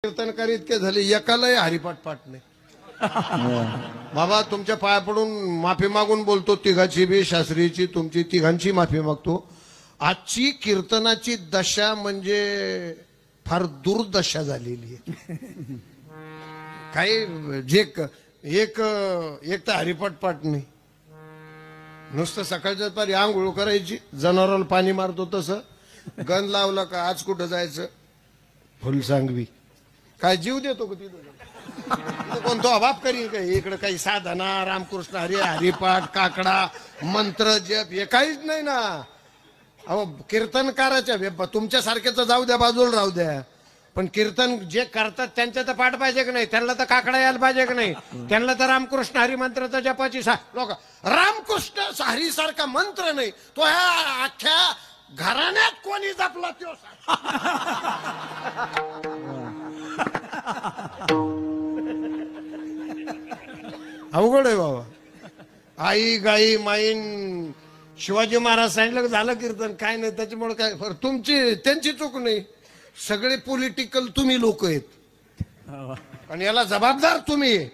कीर्तनकारी इतके झाले एकालाही हरिपाठ पाठ नाही. बाबा तुमच्या पाया पडून माफी मागून बोलतो, तिघाची बी शास्त्रीची तुमची तिघांची माफी मागतो. आजची कीर्तनाची दशा म्हणजे फार दुर्दशा झालेली आहे. काही जे एक तर हरिपाठ पाठ नाही, नुसतं सकाळच्या पारी आंघोळ करायची, जनावराला पाणी मारतो तसं, गण लावला का आज कुठं जायचं फुल सांगवी, काय जीव देतो का तिथं कोणतो अभाव करी काय, इकडे काही साधना रामकृष्ण हरी हरिपाठ काकडा मंत्र जप हे काहीच नाही ना. अहो कीर्तनकाराच्या तुमच्या सारख्याच जाऊ द्या, बाजूला राहू द्या, पण कीर्तन जे करतात त्यांच्या तर पाठ पाहिजे की नाही, त्यांना तर काकडा यायला पाहिजे की नाही, त्यांना तर रामकृष्ण हरी मंत्राचा जपाची लोक रामकृष्ण हरी सारखा मंत्र नाही तो ह्या अख्ख्या घराण्यात कोणी जपला तो अवघड आहे बाबा. आई गाई माईन शिवाजी महाराज सांगितलं झालं कीर्तन, काय नाही त्याच्यामुळे काय तुमची त्यांची चूक नाही, सगळे पॉलिटिकल तुम्ही लोक आहेत आणि याला जबाबदार तुम्ही.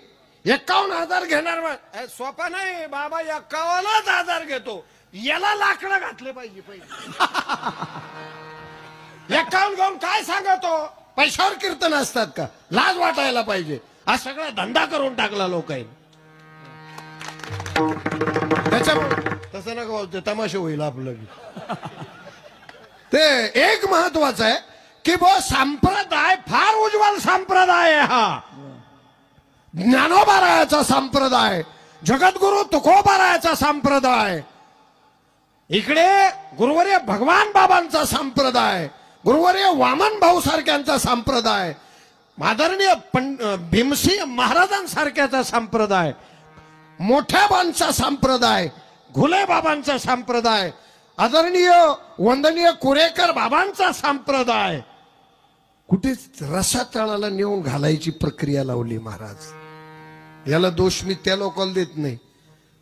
51,000 घेणार सोपा नाही बाबा, 51,000 घेतो, याला लाकडं घातले पाहिजे पहिले. 51 घेऊन काय सांगतो, पैशावर कीर्तन असतात का, लाज वाटायला पाहिजे. हा सगळा धंदा करून टाकला लोकांनी. त्याच्यामुळे तसं नका बोलतो, तमाशा होईल आपलं. ते एक महत्वाचं आहे की संप्रदाय फार उज्ज्वल संप्रदाय आहे हा. ज्ञानोबारायाचा संप्रदाय, जगद्गुरु तुकोबारायाचा संप्रदाय, इकडे गुरुवर्य भगवान बाबांचा संप्रदाय, गुरुवर्य वामन भाऊ सारख्यांचा संप्रदाय, आदरणीय भीमसिंह महाराजांसारख्याचा संप्रदाय, मोठ्याबांचा संप्रदाय, घुले बाबांचा संप्रदाय, आदरणीय वंदनीय कुरेकर बाबांचा संप्रदाय, कुठेच रसातळाला नेऊन घालायची प्रक्रिया लावली महाराज. याला दोष मी त्या लोकांना देत नाही,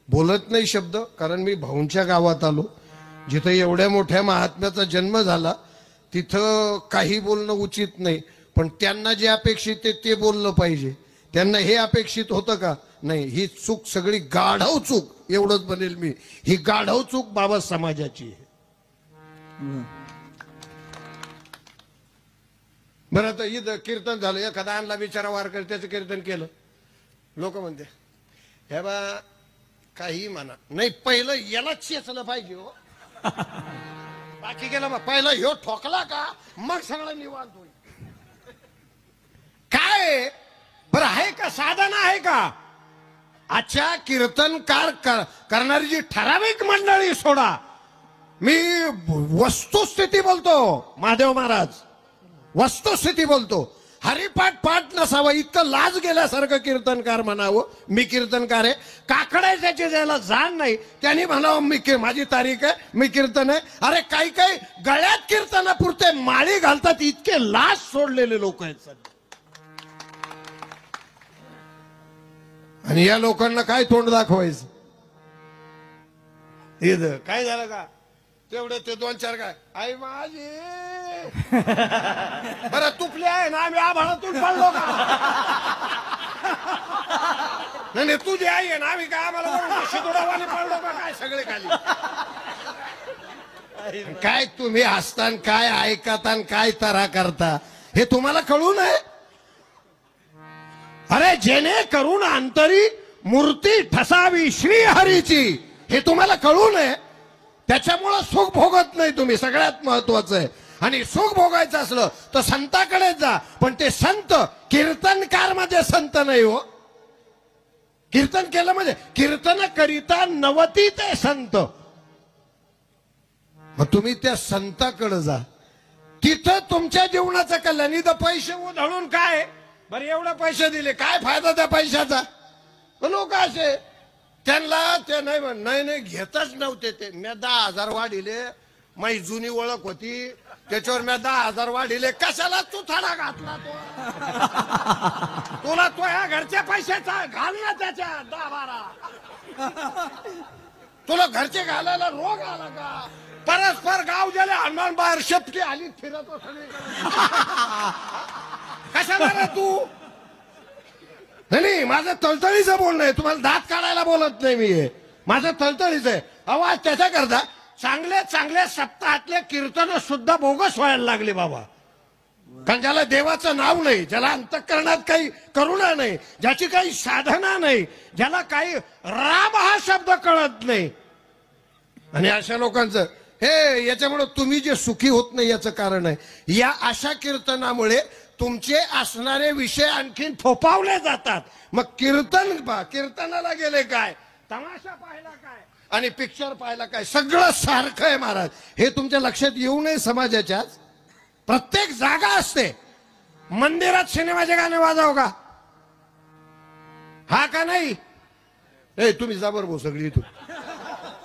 बोलत नाही शब्द, कारण मी भाऊंच्या गावात आलो जिथं एवढ्या मोठ्या महात्म्याचा जन्म झाला, तिथं काही बोलणं उचित नाही, पण त्यांना जे अपेक्षित आहे ते बोललं पाहिजे. त्यांना हे अपेक्षित होतं का, नाही, ही चूक सगळी गाढव चूक, एवढंच बनेल मी, ही गाढव चूक बाबा समाजाची आहे. बरं आता इथं कीर्तन झालं, एखादा आणला बिचारा वारकरी, त्याचं कीर्तन केलं, लोक म्हणते हे बा काही म्हणा नाही, पहिलं याला चेचलं पाहिजे हो, बाकी गेलं मग पहिलं ह्यो ठोकला का मग सगळं निवांत होईल. काय बरं आहे का, साधना आहे का? अच्छा कीर्तनकार करणारी जी ठराविक मंडळी सोडा, मी वस्तुस्थिती बोलतो महादेव महाराज, वस्तुस्थिती बोलतो. हरिपाठ पाठ नसावं इतकं लाज गेल्यासारखं कीर्तनकार म्हणावं मी कीर्तनकार आहे, काकड्याच्या ज्याला जाण नाही त्यांनी म्हणावं मी माझी तारीख आहे, मी कीर्तन आहे. अरे काही काही गळ्यात कीर्तनापुरते माळी घालतात, इतके लाज सोडलेले लोक आहेत सध्या. आणि या लोकांना काय तोंड दाखवायचं, इथं काय झालं का तेवढं ते 2-4 काय आई माझी बरं तुपले आहे ना, आम्ही आभाळातून पडलो का, नाही तुझी आई आहे ना, आम्ही काय आम्हाला शिदोडावाने पडलो का काय सगळे खाली. काय तुम्ही हसतान, काय ऐकतान, काय तरा करता हे तुम्हाला कळू नये. अरे जेणे करून अंतरी मूर्ती ठसावी श्री हरीची, हे तुम्हाला कळू नये, त्याच्यामुळं सुख भोगत नाही तुम्ही, सगळ्यात महत्वाचं आहे. आणि सुख भोगायचं असलं तर संताकडे जा, पण ते संत कीर्तनकार म्हणजे संत नाही हो. कीर्तन केलं म्हणजे कीर्तन करिता नवती ते संत, मग तुम्ही त्या संताकडे जा, तिथं तुमच्या जीवनाचं कल्याण. इथं पैसे उधळून काय बरं एवढे पैसे दिले काय फायदा त्या पैशाचा, लोक असे त्यांना ते नाही घेतच नव्हते. ते मी 10,000 वाढिले, माझी जुनी ओळख होती त्याच्यावर मी 10,000 वाढिले, कशाला तू थडा घातला तो, तुला तो ह्या घरच्या पैशाचा घाल ना त्याच्या 10-12, तुला घरचे घालायला रोग आला का, परस्पर गाव गेले हनुमान बाहेर शेपटी आली फिरत कशाला रे तू? नाही माझं तळतळीचं बोलणं आहे, तुम्हाला दात काढायला बोलत नाही मी. माझं तळतळीचं आहे. आवाज त्याच्या करता चांगले चांगले सप्ताहातले कीर्तन सुद्धा बोगस व्हायला लागले बाबा. कारण ज्याला देवाचं नाव नाही, ज्याला अंतःकरणात काही करुणा नाही, ज्याची काही साधना नाही, ज्याला काही राम हा शब्द कळत नाही, आणि अशा लोकांचं हे याच्यामुळे तुम्ही जे सुखी होत नाही याचं कारण आहे. या अशा कीर्तनामुळे तुमचे असणारे विषय आणखीन थोपावले जातात. मग कीर्तनाला गेले काय, तमाशा पाहिला काय, आणि पिक्चर पाहिला काय, सगळं सारखं आहे महाराज. हे तुमच्या लक्षात येऊ नये. समाजाच्या प्रत्येक जागा असते. मंदिरात सिनेमाचे गाणे वाजव का? हा का नाही? ए तुम्ही जा बरोबर सगळी इथून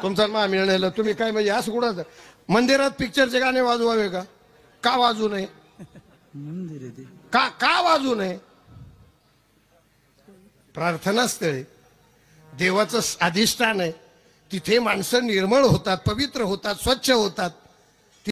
तुमचा मा मिळालेला तुम्ही काय म्हणजे असं कुठं मंदिरात पिक्चरचे गाणे वाजवावे का? का वाजू नये? का वाजू नये? प्रार्थनास्थळे देवाचं अधिष्ठान आहे. तिथे माणसं निर्मळ होतात, पवित्र होतात, स्वच्छ होतात.